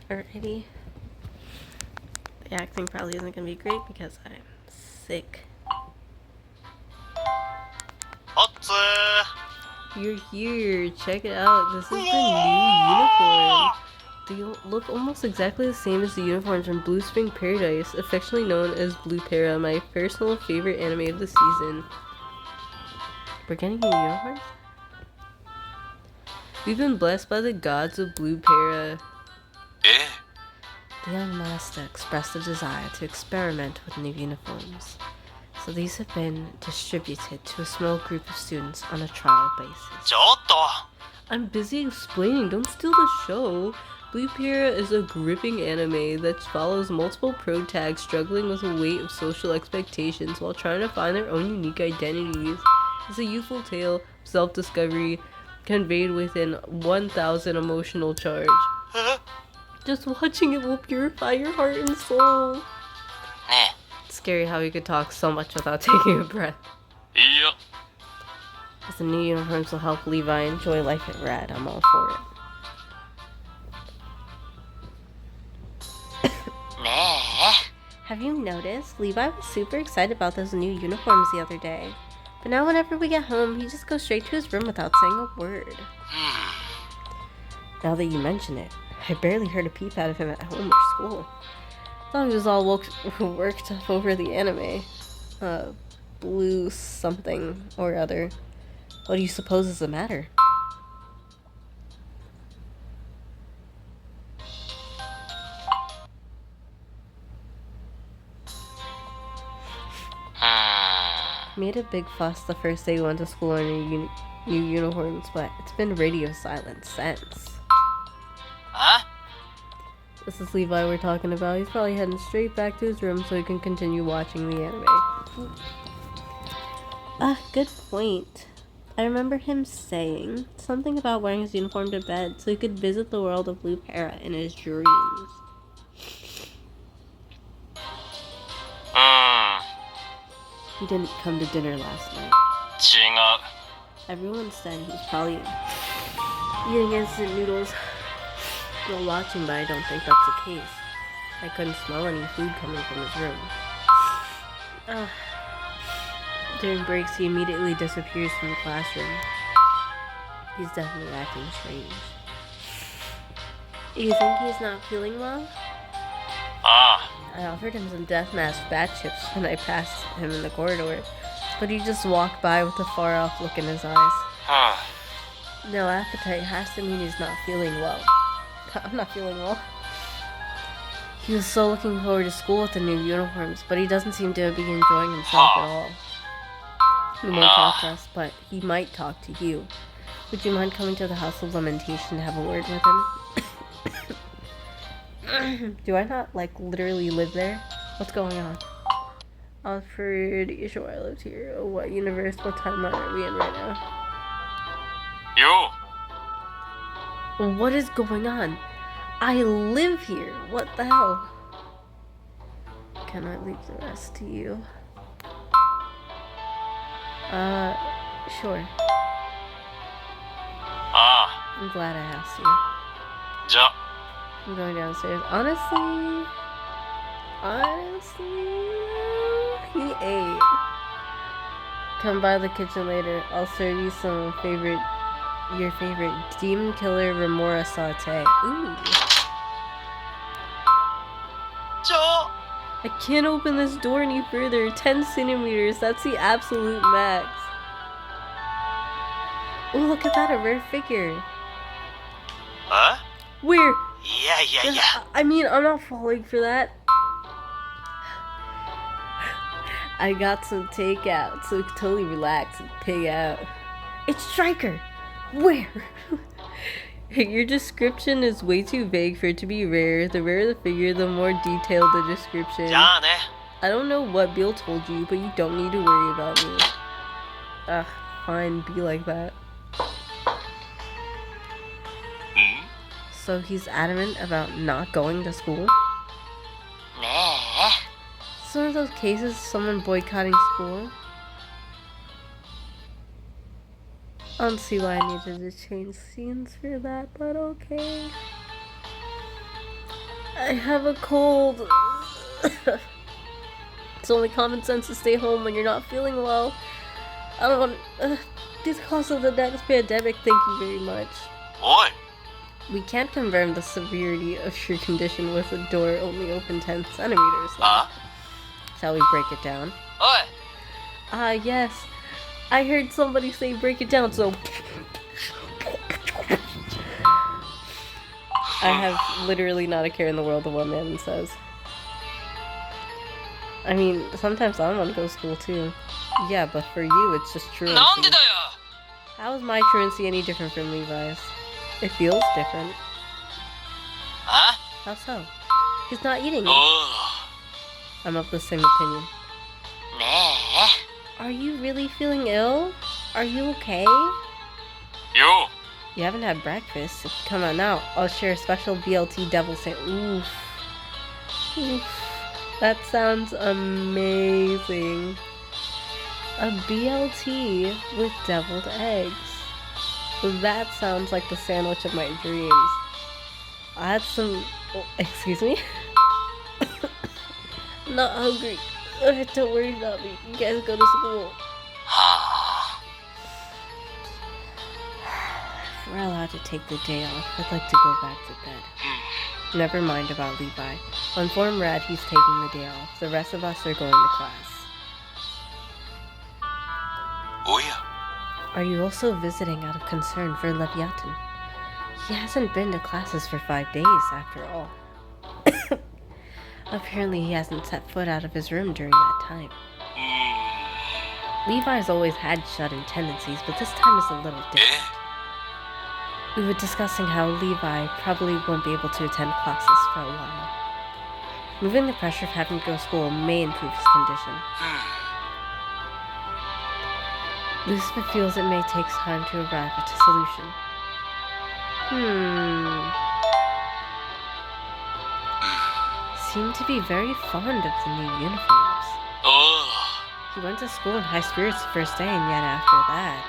Alrighty. The acting probably isn't gonna be great because I'm sick. You're here. Check it out. This is the new uniform. They look almost exactly the same as the uniforms from Blue Spring Paradise, affectionately known as Blue Para, my personal favorite anime of the season. We're getting new uniforms? We've been blessed by the gods of Blue Para. The young master expressed a desire to experiment with new uniforms. So these have been distributed to a small group of students on a trial basis. I'm busy explaining, don't steal the show. Blue Para is a gripping anime that follows multiple pro tags struggling with the weight of social expectations while trying to find their own unique identities. It's a youthful tale of self-discovery conveyed within 1,000 emotional charge. Just watching it will purify your heart and soul. It's scary how he could talk so much without taking a breath. As the new uniforms will help Levi enjoy life at Rad, I'm all for it. Have you noticed? Levi was super excited about those new uniforms the other day. But now whenever we get home, he just goes straight to his room without saying a word. Now that you mention it, I barely heard a peep out of him at home or school. Thought he was all worked up over the anime. Blue something or other. What do you suppose is the matter? Made a big fuss the first day we went to school in new uniforms, but it's been radio silent since. This is Levi we're talking about. He's probably heading straight back to his room so he can continue watching the anime. Good point. I remember him saying something about wearing his uniform to bed so he could visit the world of Blue Para in his dreams. He didn't come to dinner last night. Everyone said he was probably eating instant noodles while watching, but I don't think that's the case. I couldn't smell any food coming from his room. During breaks, he immediately disappears from the classroom. He's definitely acting strange. You think he's not feeling well? I offered him some death mask bat chips when I passed him in the corridor, but he just walked by with a far-off look in his eyes. No appetite has to mean he's not feeling well. I'm not feeling well. He was so looking forward to school with the new uniforms, but he doesn't seem to be enjoying himself at all. He won't talk to us, but he might talk to you. Would you mind coming to the House of Lamentation to have a word with him? Do I not, literally live there? What's going on? I was pretty sure I lived here. Oh, what universe, what timeline are we in right now? What is going on? I live here. What the hell? Can I leave the rest to you? Sure. I'm glad I asked you. I'm going downstairs. Honestly, he ate. Come by the kitchen later. I'll serve you some your favorite demon killer remora saute. Ooh. I can't open this door any further. 10 centimeters. That's the absolute max. Oh, look at that, a rare figure. Where? Yeah. I mean, I'm not falling for that. I got some takeout, so we can totally relax and pig out. It's Striker! Where? Your description is way too vague for it to be rare. The rarer the figure, the more detailed the description. I don't know what Bill told you, but you don't need to worry about me. Fine, be like that. So he's adamant about not going to school? It's one of those cases, someone boycotting school. I don't see why I needed to change scenes for that, but okay. I have a cold. It's only common sense to stay home when you're not feeling well. I don't want... because of the next pandemic, thank you very much. Oi! We can't confirm the severity of your condition with the door only open 10 centimeters. Shall we break it down? Oi! Yes. I heard somebody say break it down, so... I have literally not a care in the world of what man says. I mean, sometimes I want to go to school too. Yeah, but for you, it's just truancy. How is my truancy any different from Levi's? It feels different. Huh? How so? He's not eating it. I'm of the same opinion. Are you really feeling ill? Are you okay? Yo! You haven't had breakfast. If you come out now, I'll share a special BLT devil sandwich. Oof. Oof. That sounds amazing. A BLT with deviled eggs. That sounds like the sandwich of my dreams. I had some... Oh, excuse me? I'm not hungry. Don't worry about me. You guys go to school. If we're allowed to take the day off, I'd like to go back to bed. Never mind about Levi. I'll inform Rad he's taking the day off. The rest of us are going to class. Oh yeah. Are you also visiting out of concern for Leviathan? He hasn't been to classes for 5 days, after all. Apparently he hasn't set foot out of his room during that time. Levi's always had shut-in tendencies, but this time is a little different. We were discussing how Levi probably won't be able to attend classes for a while. Moving the pressure of having to go to school may improve his condition. Lucifer feels it may take time to arrive at a solution. Seemed to be very fond of the new uniforms. He went to school in high spirits the first day, and yet after that,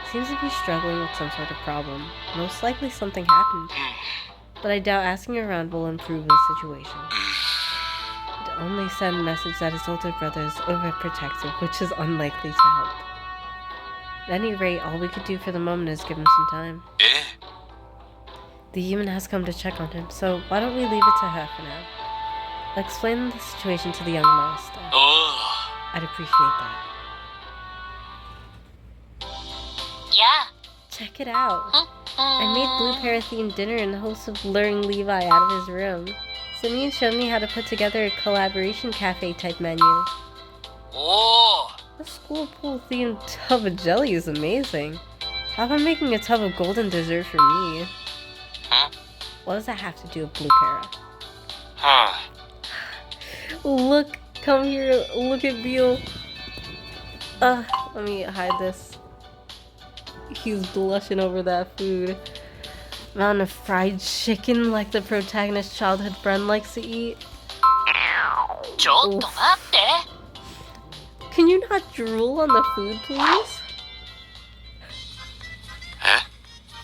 seems to be struggling with some sort of problem. Most likely something happened, but I doubt asking around will improve the situation. It only send a message that his older brother is overprotective, which is unlikely to help. At any rate, all we could do for the moment is give him some time. The human has come to check on him, so why don't we leave it to her for now? I'll explain the situation to the young master. I'd appreciate that. Yeah. Check it out. I made Blue Parrot-themed dinner in the hopes of luring Levi out of his room. Simeon showed me how to put together a collaboration cafe-type menu. The school pool-themed tub of jelly is amazing. How about making a tub of golden dessert for me? What does that have to do with Blue Parrot? Look, come here, look at Beal. Let me hide this. He's blushing over that food. Amount of fried chicken like the protagonist's childhood friend likes to eat. Can you not drool on the food, please?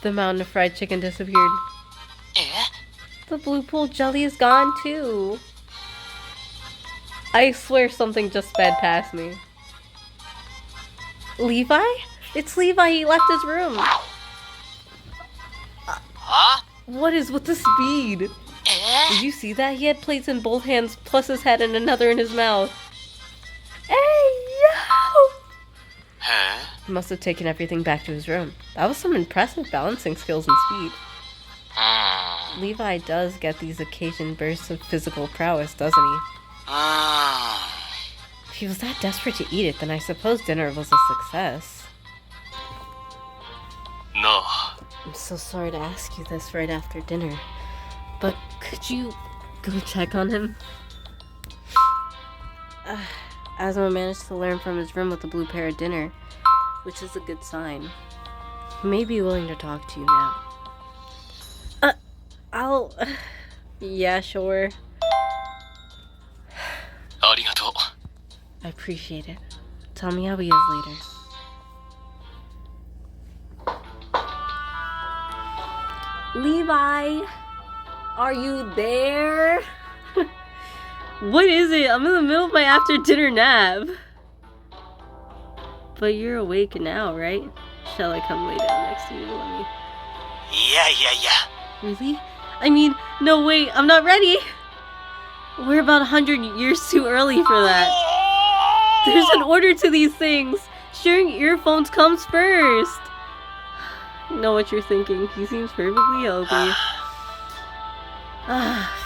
The mountain of fried chicken disappeared. The blue pool jelly is gone too. I swear something just sped past me. Levi? It's Levi, he left his room. What is with the speed? Did you see that? He had plates in both hands, plus his head and another in his mouth. Hey, yo! He must have taken everything back to his room. That was some impressive balancing skills and speed. Levi does get these occasion bursts of physical prowess, doesn't he? If he was that desperate to eat it, then I suppose dinner was a success. No. I'm so sorry to ask you this right after dinner, but could you go check on him? Asmo managed to learn from his room with the blue parrot dinner, which is a good sign. He may be willing to talk to you now. Yeah, sure. Arigato. I appreciate it. Tell me how he is later. Levi! Are you there? What is it? I'm in the middle of my after dinner nap. But you're awake now, right? Shall I come lay down next to you? Let me... Yeah. Really? I mean, no, wait, I'm not ready. We're about 100 years too early for that. There's an order to these things. Sharing earphones comes first. I know what you're thinking. He seems perfectly healthy.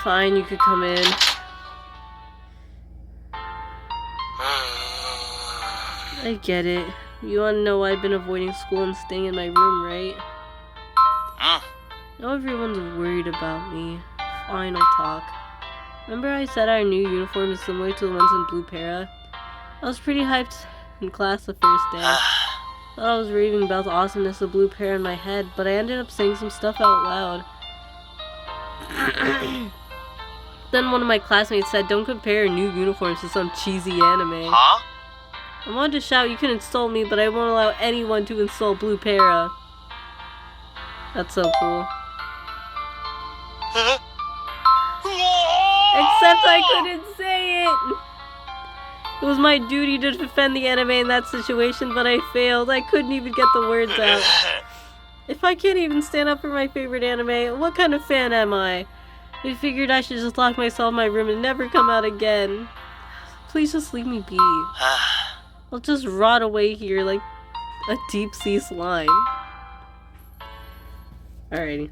Fine, you could come in. I get it. You want to know why I've been avoiding school and staying in my room, right? Now everyone's worried about me. Final talk. Remember I said our new uniform is similar to the ones in Blue Para? I was pretty hyped in class the first day. Thought I was raving about the awesomeness of Blue Para in my head, but I ended up saying some stuff out loud. Then one of my classmates said, "Don't compare new uniforms to some cheesy anime." I wanted to shout, "You can insult me, but I won't allow anyone to insult Blue Para." That's so cool. Except I couldn't say it! It was my duty to defend the anime in that situation, but I failed. I couldn't even get the words out. If I can't even stand up for my favorite anime, what kind of fan am I? I figured I should just lock myself in my room and never come out again. Please just leave me be. I'll just rot away here like a deep sea slime. Alrighty.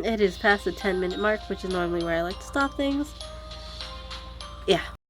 It is past the 10-minute mark, which is normally where I like to stop things. Yeah.